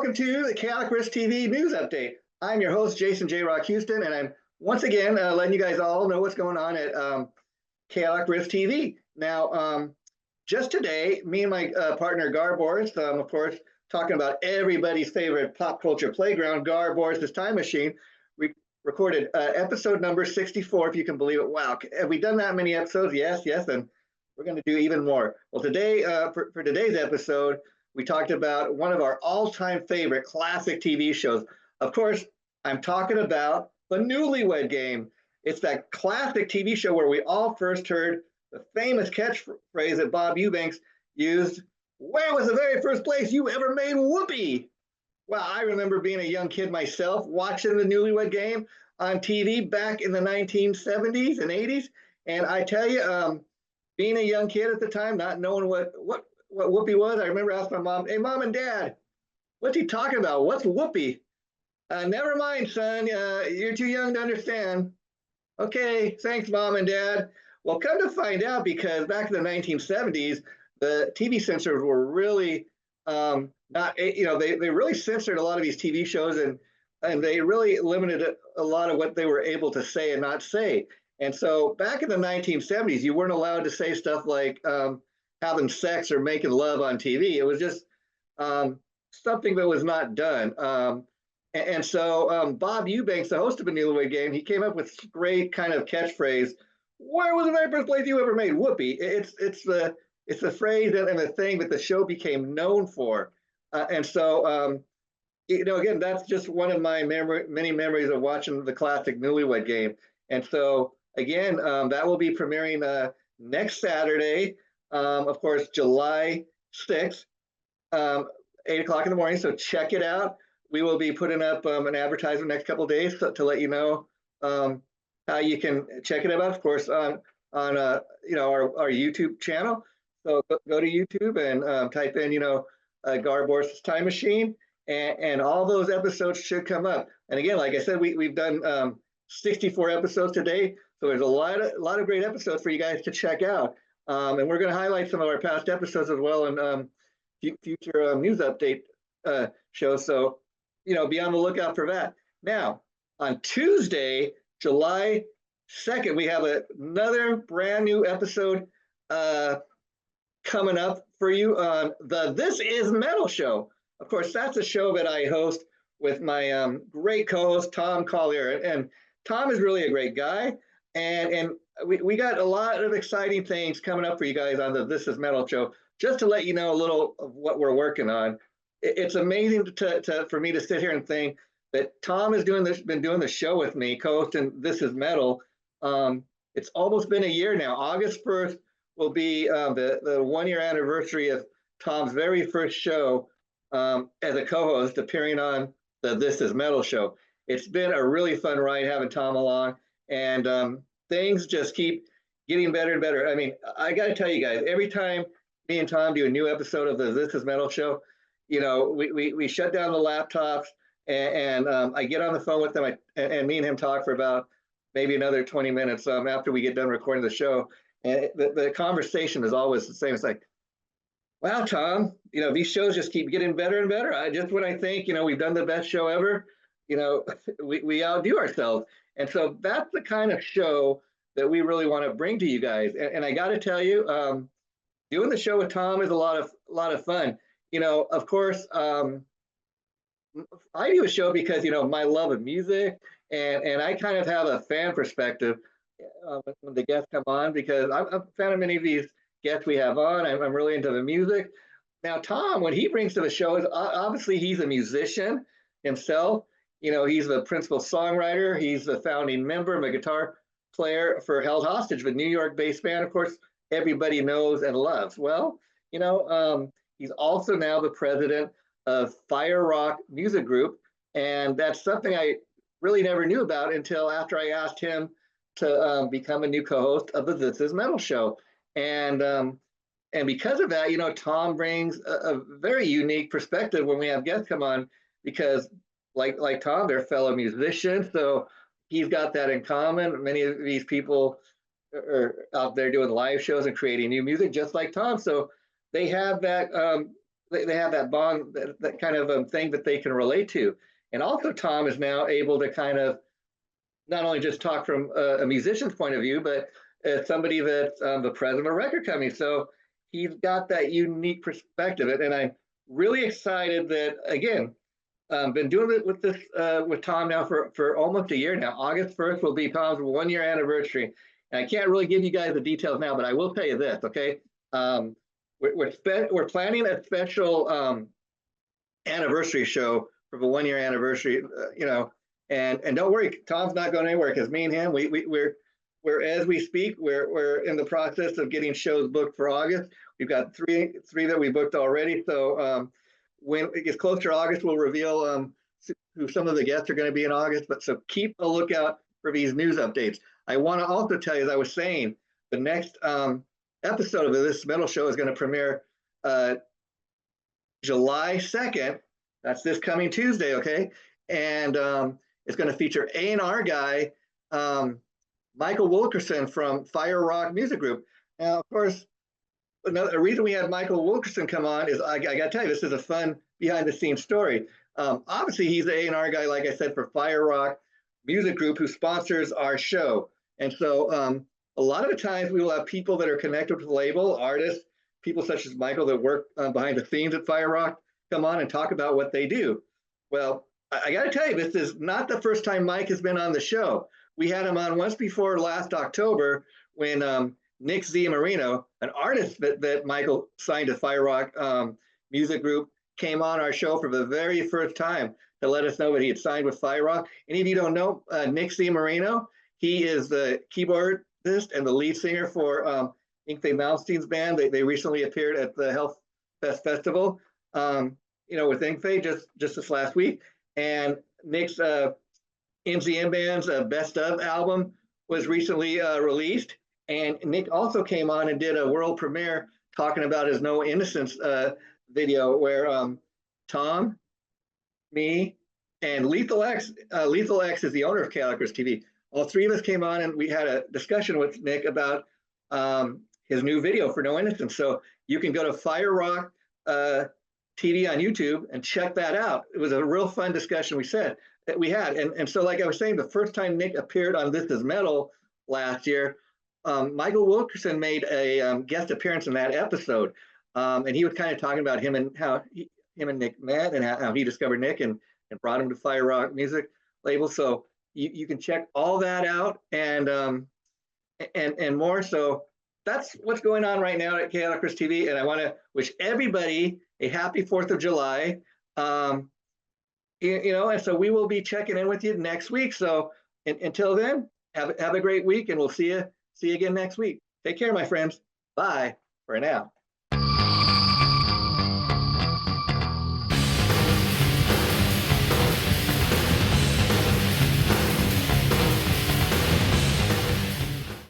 welcome to the Chaotic Riffs TV News Update. I'm your host, Jason J. Rock Houston, and I'm once again letting you guys all know what's going on at Chaotic Riffs TV. Now, just today, me and my partner, Borras, of course, talking about everybody's favorite pop culture playground, Borras' Time Machine, we recorded episode number 64, if you can believe it. Wow, have we done that many episodes? Yes, and we're going to do even more. Well, today, for today's episode, we talked about one of our all-time favorite classic TV shows. Of course, I'm talking about the Newlywed Game. It's that classic TV show where we all first heard the famous catchphrase that Bob Eubanks used, "Where was the very first place you ever made whoopee?" Well, I remember being a young kid myself, watching the Newlywed Game on TV back in the 1970s and 80s. And I tell you, being a young kid at the time, not knowing what whoopee was, I remember asking my mom, "Hey, Mom and Dad, what's he talking about? What's whoopee?" "Never mind, son. You're too young to understand." "Okay, thanks, Mom and Dad." Well, come to find out, because back in the 1970s, the TV censors were really not, they really censored a lot of these TV shows, and they really limited a lot of what they were able to say and not say. And so back in the 1970s, you weren't allowed to say stuff like having sex or making love on TV. It was just something that was not done. So Bob Eubanks, the host of the Newlywed Game, he came up with great kind of catchphrase, "Where was the very first place you ever made whoopee?" It's the phrase and the thing that the show became known for. Again, that's just one of my many memories of watching the classic Newlywed Game. And so, again, that will be premiering next Saturday, of course, July 6th, 8 o'clock in the morning. So check it out. We will be putting up an advertisement next couple of days to let you know how you can check it out, of course, on our YouTube channel. So go to YouTube and type in, Borras' Time Machine, and all those episodes should come up. And again, like I said, we've done 64 episodes today, so there's a lot of great episodes for you guys to check out. And we're going to highlight some of our past episodes as well in future news update shows. So, be on the lookout for that. Now, on Tuesday, July 2nd, we have another brand new episode coming up for you on the This Is Metal show. Of course, that's a show that I host with my great co-host, Tom Collier. And Tom is really a great guy. And we got a lot of exciting things coming up for you guys on the This Is Metal show. Just to let you know a little of what we're working on. It's amazing for me to sit here and think that Tom has been doing the show with me, co-hosting This Is Metal. It's almost been a year now. August 1st will be the 1-year anniversary of Tom's very first show as a co-host, appearing on the This Is Metal show. It's been a really fun ride having Tom along, and things just keep getting better and better. I mean, I got to tell you guys, every time me and Tom do a new episode of the This Is Metal show, we shut down the laptops, and I get on the phone with him, and me and him talk for about maybe another 20 minutes after we get done recording the show. And the conversation is always the same. It's like, "Wow, Tom, these shows just keep getting better and better. When I think, we've done the best show ever, we outdo ourselves." And so that's the kind of show that we really want to bring to you guys. And I got to tell you, doing the show with Tom is a lot of fun. Of course, I do a show because, my love of music, and I kind of have a fan perspective when the guests come on, because I'm a fan of many of these guests we have on. I'm really into the music. Now, Tom, when he brings to the show, obviously he's a musician himself. He's the principal songwriter. He's the founding member, a guitar player for Held Hostage, the New York-based band, of course, everybody knows and loves. Well, he's also now the president of Firerock Music Group, and that's something I really never knew about until after I asked him to become a new co-host of the This Is Metal show. And because of that, Tom brings a very unique perspective when we have guests come on, because like Tom, they're fellow musicians, so he's got that in common. Many of these people are out there doing live shows and creating new music, just like Tom. So they have that they have that bond, that kind of thing that they can relate to. And also, Tom is now able to kind of not only just talk from a musician's point of view, but as somebody that's the president of a record company. So he's got that unique perspective. And I'm really excited that, again, been doing it with this with Tom now for almost a year now. August 1st will be Tom's 1 year anniversary. And I can't really give you guys the details now, but I will tell you this, okay? We're planning a special anniversary show for the 1 year anniversary, and don't worry, Tom's not going anywhere, because me and him, we're as we speak, we're in the process of getting shows booked for August. We've got three that we booked already. So when it gets closer to August, we'll reveal who some of the guests are going to be in August. But so keep a lookout for these news updates. I want to also tell you, as I was saying, the next episode of this metal show is going to premiere July 2nd. That's this coming Tuesday, okay? And it's going to feature A&R guy, Michael Wilkerson from Firerock Music Group. Now, of course, a reason we had Michael Wilkerson come on is I got to tell you, this is a fun behind-the-scenes story. Obviously, he's the A&R guy, like I said, for Firerock Music Group, who sponsors our show. And so a lot of the times we will have people that are connected with the label, artists, people such as Michael that work behind the scenes at Firerock, come on and talk about what they do. Well, I got to tell you, this is not the first time Mike has been on the show. We had him on once before last October when Nick Z Marino, an artist that Michael signed to Firerock Music Group, came on our show for the very first time to let us know that he had signed with Firerock. Any of you don't know Nick Z Marino? He is the keyboardist and the lead singer for Yngwie Malmsteen's band. They recently appeared at the Health Fest Festival, with Yngwie just this last week. And Nick's MZM Band's Best Of album was recently released. And Nick also came on and did a world premiere talking about his No Innocence video, where Tom, me, and Lethal X is the owner of Chaotic Riffs TV. All three of us came on and we had a discussion with Nick about his new video for No Innocence. So you can go to Firerock TV on YouTube and check that out. It was a real fun discussion we had. And so, like I was saying, the first time Nick appeared on This Is Metal last year, Michael Wilkerson made a guest appearance in that episode. And he was kind of talking about him and how him and Nick met and how he discovered Nick and brought him to Firerock Music label. So you can check all that out and more. So that's what's going on right now at Chaotic Riffs TV. And I want to wish everybody a happy 4th of July. And so we will be checking in with you next week. So until then, have a great week, and we'll see you again next week. Take care, my friends. Bye for now.